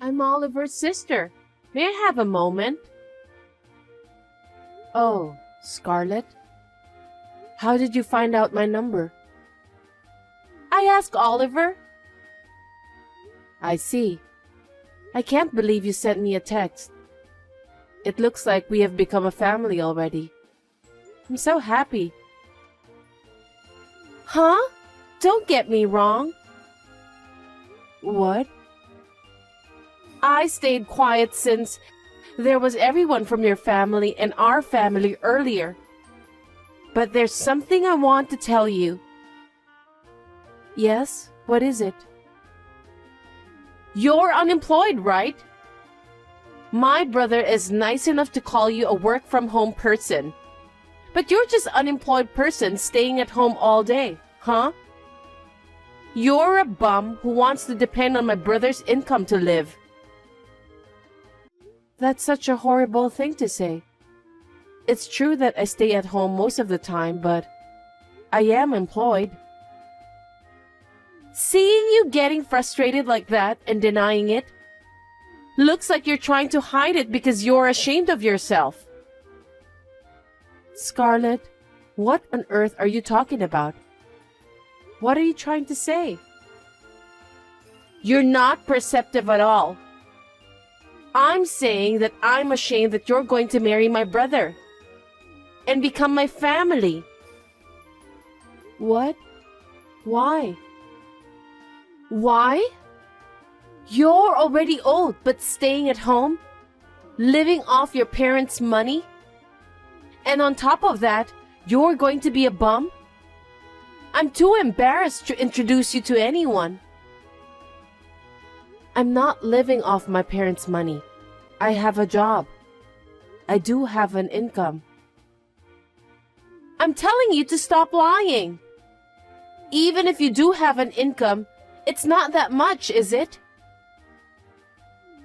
I'm Oliver's sister. May I have a moment? Oh, Scarlett? How did you find out my number? I asked Oliver. I see. I can't believe you sent me a text. It looks like we have become a family already. I'm so happy. Huh? Don't get me wrong. What? I stayed quiet since there was everyone from your family and our family earlier. But there's something I want to tell you. Yes? What is it? You're unemployed, right? My brother is nice enough to call you a work-from-home person. But you're just an unemployed person staying at home all day, huh? You're a bum who wants to depend on my brother's income to live. That's such a horrible thing to say. It's true that I stay at home most of the time, but I am employed. Seeing you getting frustrated like that and denying it looks like you're trying to hide it because you're ashamed of yourself. Scarlett, what on earth are you talking about? What are you trying to say? You're not perceptive at all. I'm saying that I'm ashamed that you're going to marry my brother and become my family. What? Why? Why? You're already old but staying at home, living off your parents' money, and on top of that, you're going to be a bum? I'm too embarrassed to introduce you to anyone. I'm not living off my parents' money. I have a job. I do have an income. I'm telling you to stop lying. Even if you do have an income, it's not that much, is it?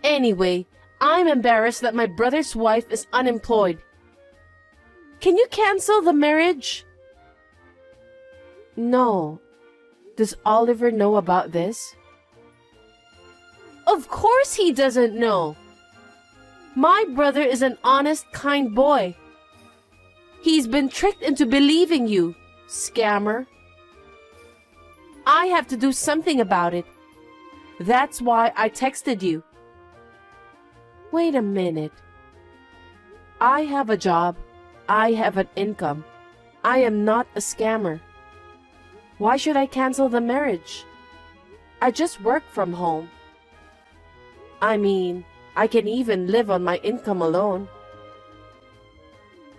Anyway, I'm embarrassed that my brother's wife is unemployed. Can you cancel the marriage? No. Does Oliver know about this? Of course he doesn't know. My brother is an honest, kind boy. He's been tricked into believing you, scammer. I have to do something about it. That's why I texted you. Wait a minute. I have a job. I have an income. I am not a scammer. Why should I cancel the marriage? I just work from home. I mean, I can even live on my income alone.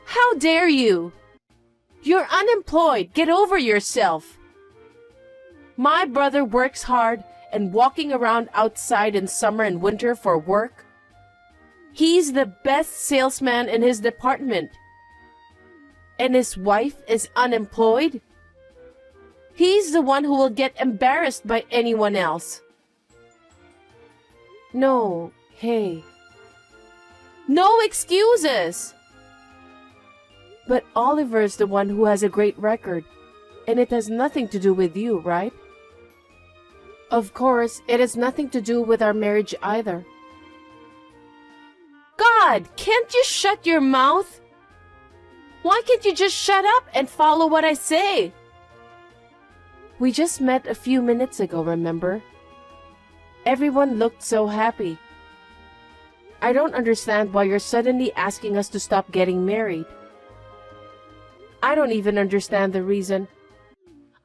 How dare you? You're unemployed. Get over yourself. My brother works hard and walking around outside in summer and winter for work. He's the best salesman in his department. And his wife is unemployed? He's the one who will get embarrassed by anyone else. No, hey. No excuses! But Oliver's the one who has a great record, and it has nothing to do with you, right? Of course, it has nothing to do with our marriage either. God, can't you shut your mouth? Why can't you just shut up and follow what I say? We just met a few minutes ago, remember? Everyone looked so happy. I don't understand why you're suddenly asking us to stop getting married. I don't even understand the reason.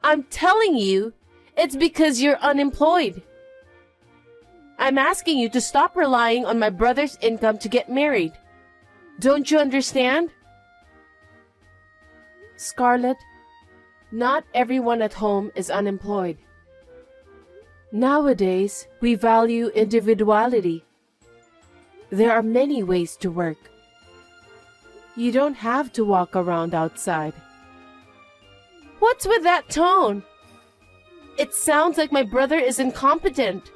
I'm telling you, it's because you're unemployed. I'm asking you to stop relying on my brother's income to get married. Don't you understand? Scarlett, not everyone at home is unemployed. Nowadays, we value individuality. There are many ways to work. You don't have to walk around outside. What's with that tone? It sounds like my brother is incompetent.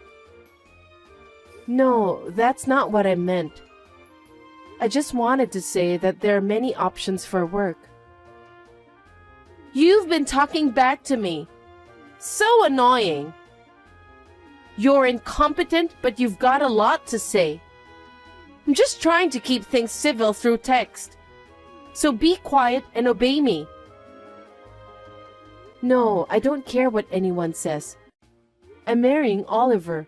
No, that's not what I meant. I just wanted to say that there are many options for work. You've been talking back to me. So annoying. You're incompetent, but you've got a lot to say. I'm just trying to keep things civil through text. So be quiet and obey me. No, I don't care what anyone says. I'm marrying Oliver.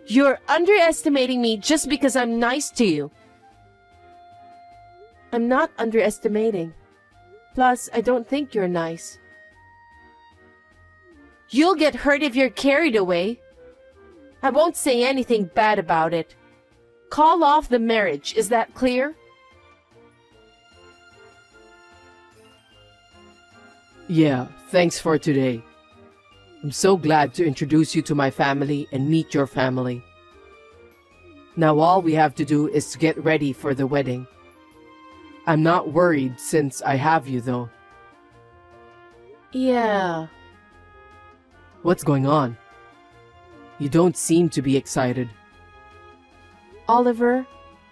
You're underestimating me just because I'm nice to you. I'm not underestimating. Plus, I don't think you're nice. You'll get hurt if you're carried away. I won't say anything bad about it. Call off the marriage, is that clear? Yeah, thanks for today. I'm so glad to introduce you to my family and meet your family. Now all we have to do is to get ready for the wedding. I'm not worried since I have you though. Yeah. What's going on? You don't seem to be excited. Oliver,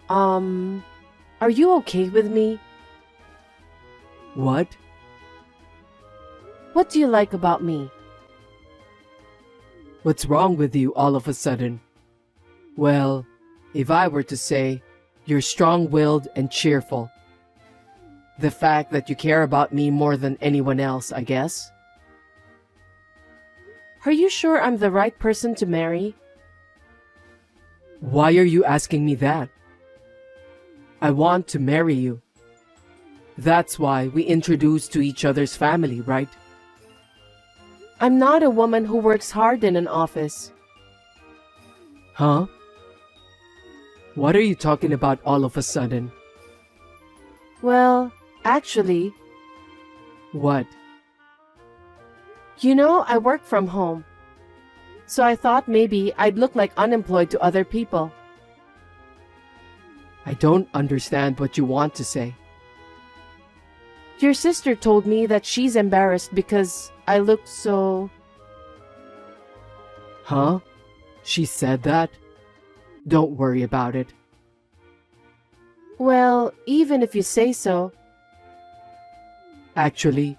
are you okay with me? What? What do you like about me? What's wrong with you all of a sudden? Well, if I were to say, you're strong-willed and cheerful. The fact that you care about me more than anyone else, I guess. Are you sure I'm the right person to marry? Why are you asking me that? I want to marry you. That's why we introduced to each other's family, right? I'm not a woman who works hard in an office. Huh? What are you talking about all of a sudden? Well, actually, What? you know, I work from home. So I thought maybe I'd look like unemployed to other people. I don't understand what you want to say. Your sister told me that she's embarrassed because I looked so... Huh? She said that? Don't worry about it. Well, even if you say so. Actually,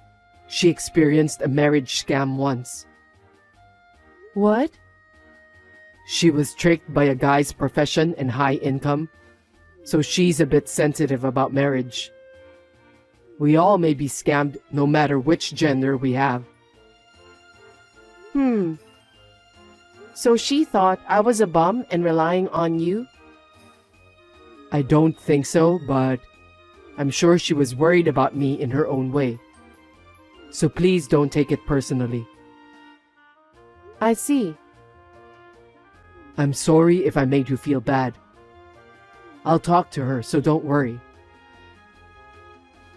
she experienced a marriage scam once. What? She was tricked by a guy's profession and high income, so she's a bit sensitive about marriage. We all may be scammed no matter which gender we have. So she thought I was a bum and relying on you? I don't think so, but I'm sure she was worried about me in her own way. So please don't take it personally. I see. I'm sorry if I made you feel bad. I'll talk to her, so don't worry.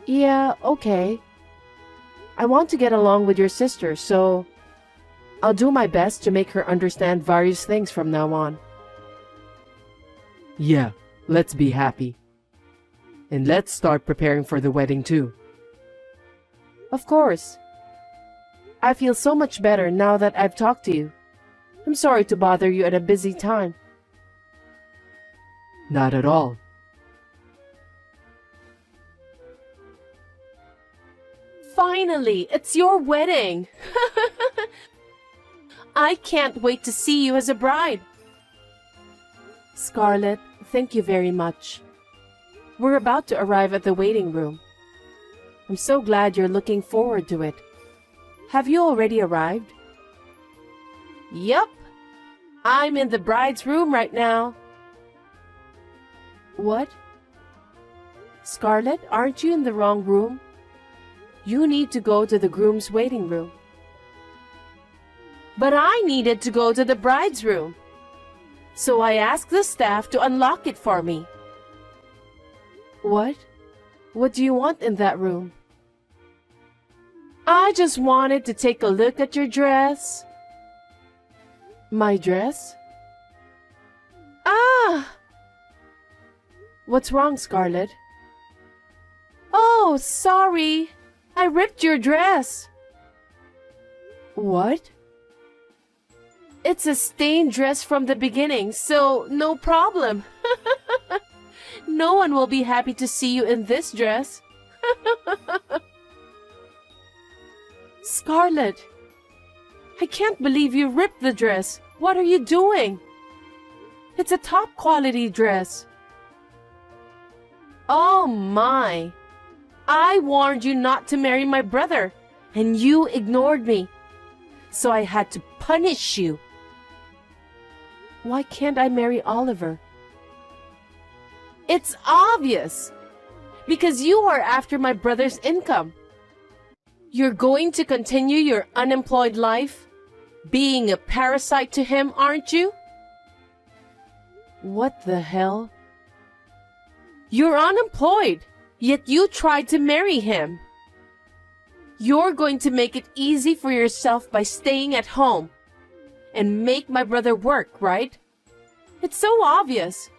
Yeah, okay. I want to get along with your sister, so I'll do my best to make her understand various things from now on. Yeah, let's be happy. And let's start preparing for the wedding too. Of course. I feel so much better now that I've talked to you. I'm sorry to bother you at a busy time. Not at all. Finally, it's your wedding! I can't wait to see you as a bride. Scarlett, thank you very much. We're about to arrive at the waiting room. I'm so glad you're looking forward to it. Have you already arrived? Yup. I'm in the bride's room right now. What? Scarlett, aren't you in the wrong room? You need to go to the groom's waiting room. But I needed to go to the bride's room. So I asked the staff to unlock it for me. What? What do you want in that room? I just wanted to take a look at your dress. My dress? Ah! What's wrong, Scarlett? Oh, sorry. I ripped your dress. What? It's a stained dress from the beginning, so no problem. No one will be happy to see you in this dress. Scarlett, I can't believe you ripped the dress. What are you doing? It's a top quality dress. Oh my. I warned you not to marry my brother, and you ignored me. So I had to punish you. Why can't I marry Oliver? It's obvious. Because you are after my brother's income. You're going to continue your unemployed life, being a parasite to him, aren't you? What the hell? You're unemployed, yet you tried to marry him. You're going to make it easy for yourself by staying at home and make my brother work, right? It's so obvious.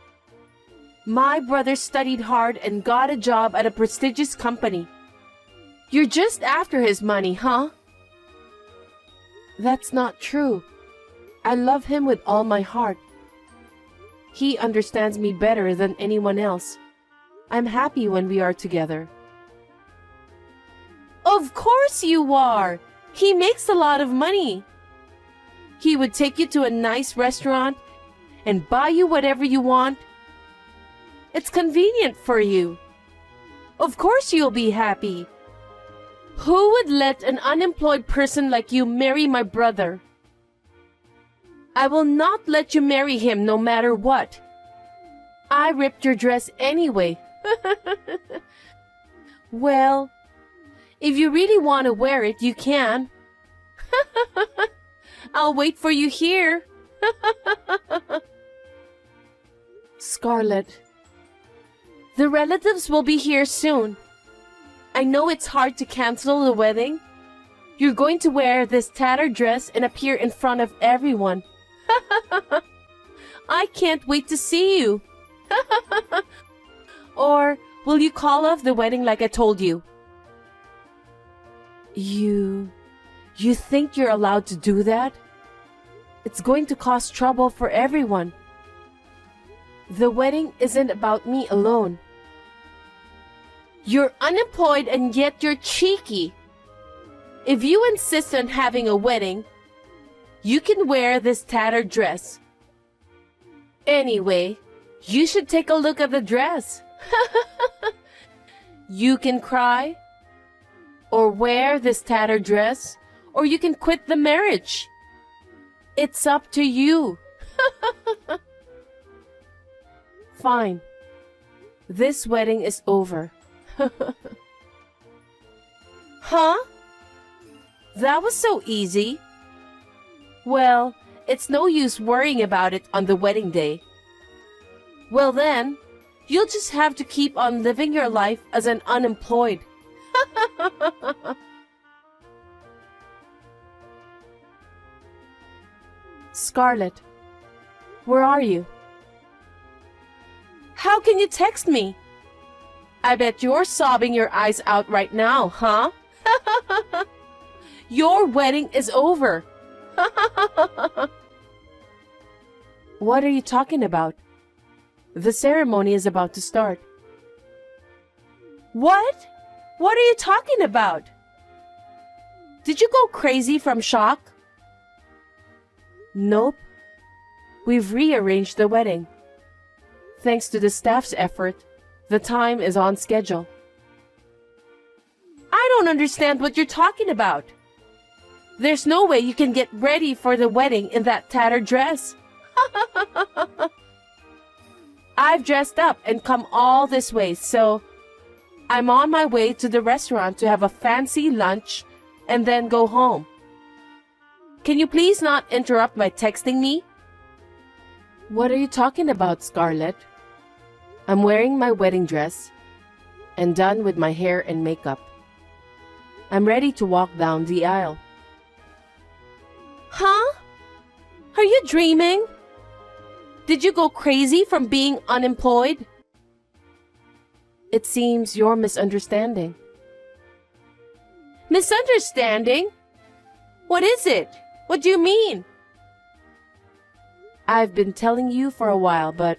My brother studied hard and got a job at a prestigious company. You're just after his money, huh? That's not true. I love him with all my heart. He understands me better than anyone else. I'm happy when we are together. Of course you are! He makes a lot of money. He would take you to a nice restaurant and buy you whatever you want. It's convenient for you. Of course you'll be happy. Who would let an unemployed person like you marry my brother? I will not let you marry him no matter what. I ripped your dress anyway. Well, if you really want to wear it, you can. I'll wait for you here. Scarlett, the relatives will be here soon. I know it's hard to cancel the wedding. You're going to wear this tattered dress and appear in front of everyone. I can't wait to see you. Or will you call off the wedding like I told you? You think you're allowed to do that? It's going to cause trouble for everyone. The wedding isn't about me alone. You're unemployed and yet you're cheeky. If you insist on having a wedding, you can wear this tattered dress. Anyway, you should take a look at the dress. You can cry, or wear this tattered dress, or you can quit the marriage. It's up to you. Fine. This wedding is over. Huh? That was so easy. Well, it's no use worrying about it on the wedding day. Well then, you'll just have to keep on living your life as an unemployed. Scarlett, where are you? How can you text me? I bet you're sobbing your eyes out right now, huh? Your wedding is over. What are you talking about? The ceremony is about to start. What? What are you talking about? Did you go crazy from shock? Nope. We've rearranged the wedding. Thanks to the staff's effort, the time is on schedule. I don't understand what you're talking about. There's no way you can get ready for the wedding in that tattered dress. I've dressed up and come all this way, so I'm on my way to the restaurant to have a fancy lunch and then go home. Can you please not interrupt by texting me? What are you talking about, Scarlett? I'm wearing my wedding dress and done with my hair and makeup. I'm ready to walk down the aisle. Huh? Are you dreaming? Did you go crazy from being unemployed? It seems you're misunderstanding. Misunderstanding? What is it? What do you mean? I've been telling you for a while, but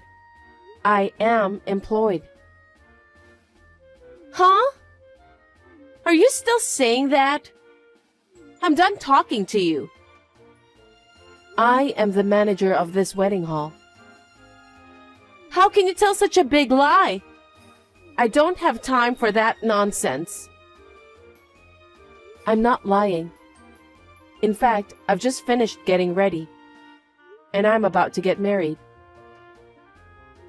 I am employed. Huh? Are you still saying that? I'm done talking to you. I am the manager of this wedding hall. How can you tell such a big lie? I don't have time for that nonsense. I'm not lying. In fact, I've just finished getting ready, and I'm about to get married.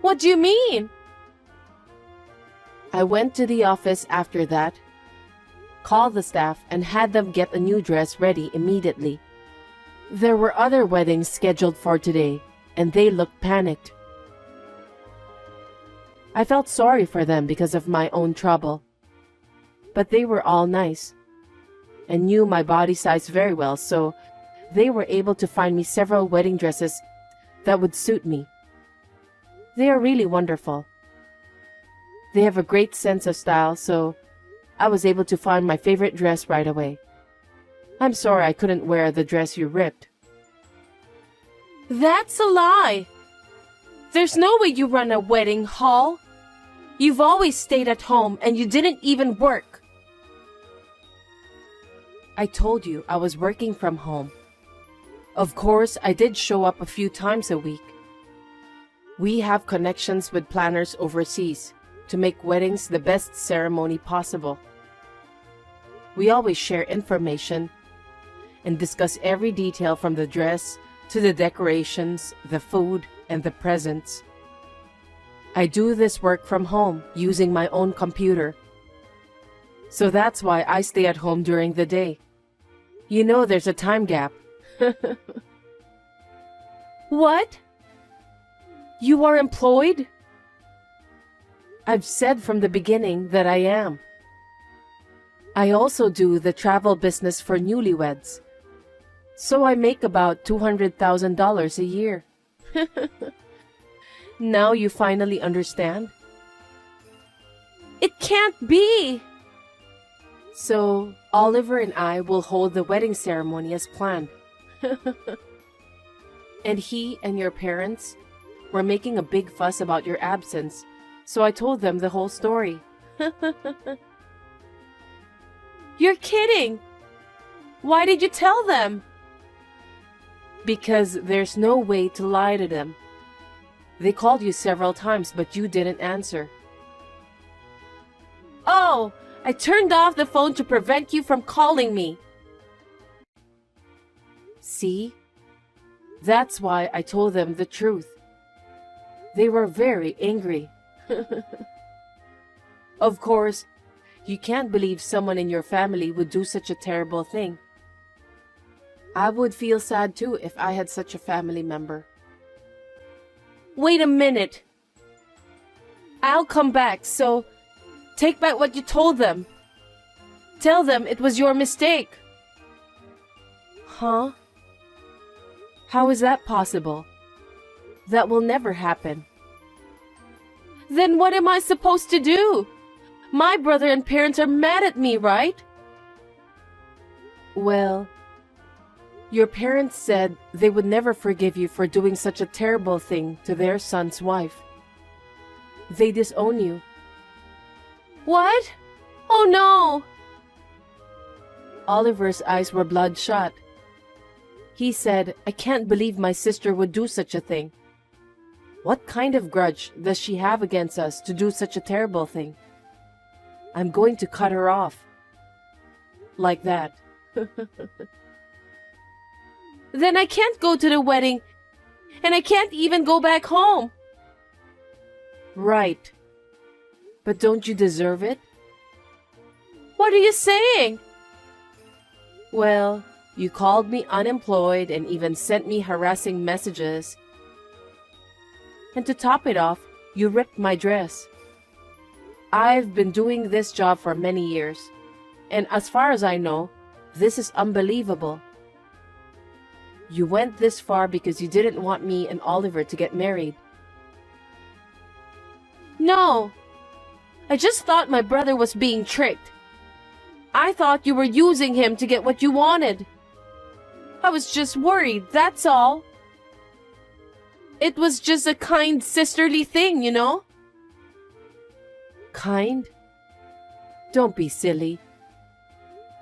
What do you mean? I went to the office after that, called the staff, and had them get a new dress ready immediately. There were other weddings scheduled for today, and they looked panicked. I felt sorry for them because of my own trouble, but they were all nice and knew my body size very well, so they were able to find me several wedding dresses that would suit me. They are really wonderful. They have a great sense of style, so I was able to find my favorite dress right away. I'm sorry I couldn't wear the dress you ripped. That's a lie! There's no way you run a wedding hall. You've always stayed at home and you didn't even work. I told you I was working from home. Of course, I did show up a few times a week. We have connections with planners overseas to make weddings the best ceremony possible. We always share information and discuss every detail from the dress to the decorations, the food, and the presents. I do this work from home using my own computer. So that's why I stay at home during the day. You know there's a time gap. What? You are employed? I've said from the beginning that I am. I also do the travel business for newlyweds. So I make about $200,000 a year. Now you finally understand? It can't be! So, Oliver and I will hold the wedding ceremony as planned. And he and your parents were making a big fuss about your absence, so I told them the whole story. You're kidding! Why did you tell them? Because there's no way to lie to them. They called you several times, but you didn't answer. Oh, I turned off the phone to prevent you from calling me. See? That's why I told them the truth. They were very angry. Of course, you can't believe someone in your family would do such a terrible thing. I would feel sad too if I had such a family member. Wait a minute. I'll come back, so take back what you told them. Tell them it was your mistake. Huh? How is that possible? That will never happen. Then what am I supposed to do? My brother and parents are mad at me, right? Well, your parents said they would never forgive you for doing such a terrible thing to their son's wife. They disown you. What? Oh no! Oliver's eyes were bloodshot. He said, I can't believe my sister would do such a thing. What kind of grudge does she have against us to do such a terrible thing? I'm going to cut her off. Like that. Then I can't go to the wedding, and I can't even go back home. Right. But don't you deserve it? What are you saying? Well, you called me unemployed and even sent me harassing messages. And to top it off, you ripped my dress. I've been doing this job for many years, and as far as I know, this is unbelievable. You went this far because you didn't want me and Oliver to get married. No! I just thought my brother was being tricked. I thought you were using him to get what you wanted. I was just worried, that's all. It was just a kind sisterly thing, you know? Kind? Don't be silly.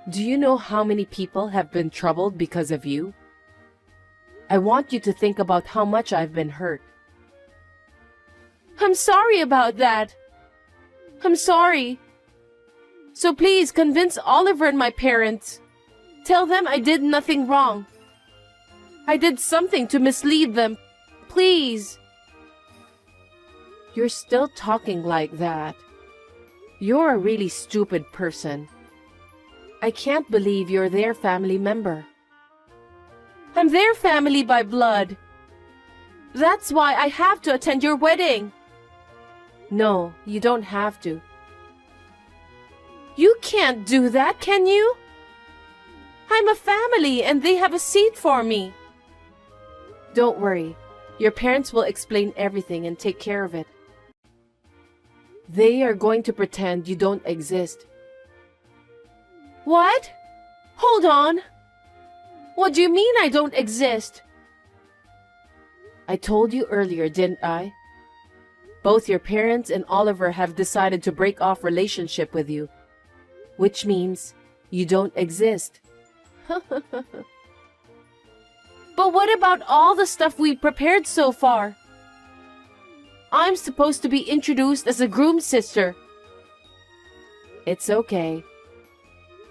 Do you know how many people have been troubled because of you? I want you to think about how much I've been hurt. I'm sorry about that. I'm sorry. So please convince Oliver and my parents. Tell them I did nothing wrong. I did something to mislead them. Please. You're still talking like that. You're a really stupid person. I can't believe you're their family member. I'm their family by blood. That's why I have to attend your wedding. No, you don't have to. You can't do that, can you? I'm a family and they have a seat for me. Don't worry. Your parents will explain everything and take care of it. They are going to pretend you don't exist. What? Hold on. What do you mean I don't exist? I told you earlier, didn't I? Both your parents and Oliver have decided to break off relationship with you, which means you don't exist. But what about all the stuff we prepared so far? I'm supposed to be introduced as a groom's sister. It's okay.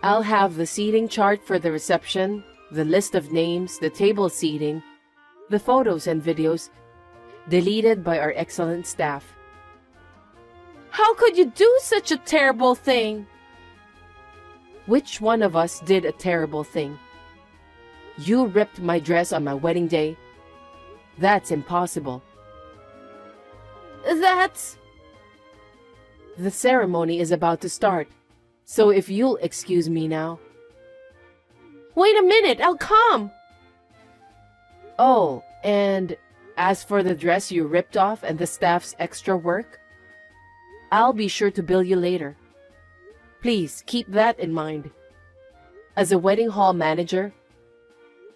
I'll have the seating chart for the reception, the list of names, the table seating, the photos and videos deleted by our excellent staff. How could you do such a terrible thing? Which one of us did a terrible thing? You ripped my dress on my wedding day. That's impossible. That's... The ceremony is about to start, so if you'll excuse me now. Wait a minute, I'll come! Oh, and as for the dress you ripped off and the staff's extra work, I'll be sure to bill you later. Please keep that in mind. As a wedding hall manager,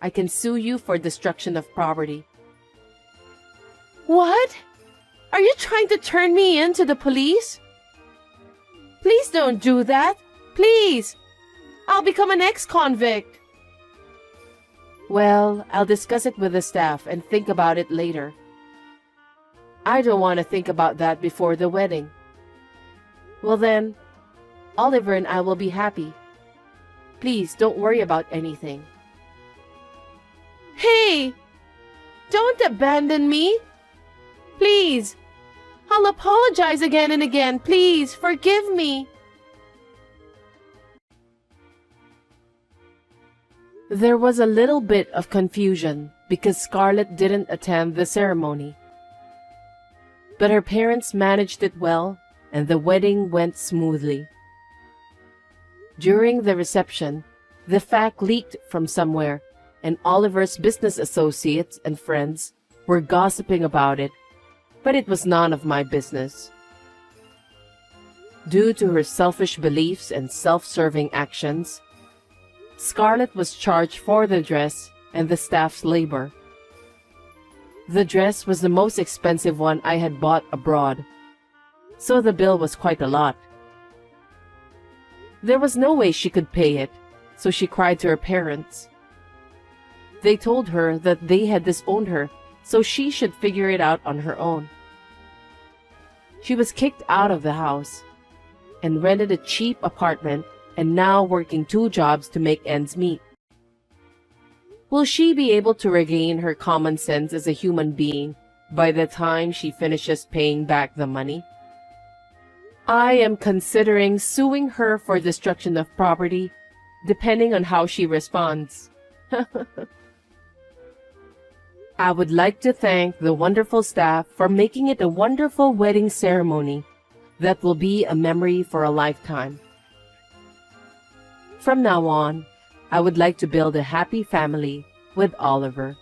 I can sue you for destruction of property. What? Are you trying to turn me in to the police? Please don't do that. Please. I'll become an ex-convict. Well, I'll discuss it with the staff and think about it later. I don't want to think about that before the wedding. Well then, Oliver and I will be happy. Please don't worry about anything. Hey! Don't abandon me! Please! I'll apologize again and again. Please, forgive me. There was a little bit of confusion because Scarlett didn't attend the ceremony. But her parents managed it well, and the wedding went smoothly. During the reception, the fact leaked from somewhere, and Oliver's business associates and friends were gossiping about it, but it was none of my business. Due to her selfish beliefs and self-serving actions, Scarlett was charged for the dress and the staff's labor. The dress was the most expensive one I had bought abroad, so the bill was quite a lot. There was no way she could pay it, so she cried to her parents. They told her that they had disowned her, so she should figure it out on her own. She was kicked out of the house and rented a cheap apartment and now working 2 jobs to make ends meet. Will she be able to regain her common sense as a human being by the time she finishes paying back the money? I am considering suing her for destruction of property, depending on how she responds. I would like to thank the wonderful staff for making it a wonderful wedding ceremony that will be a memory for a lifetime. From now on, I would like to build a happy family with Oliver.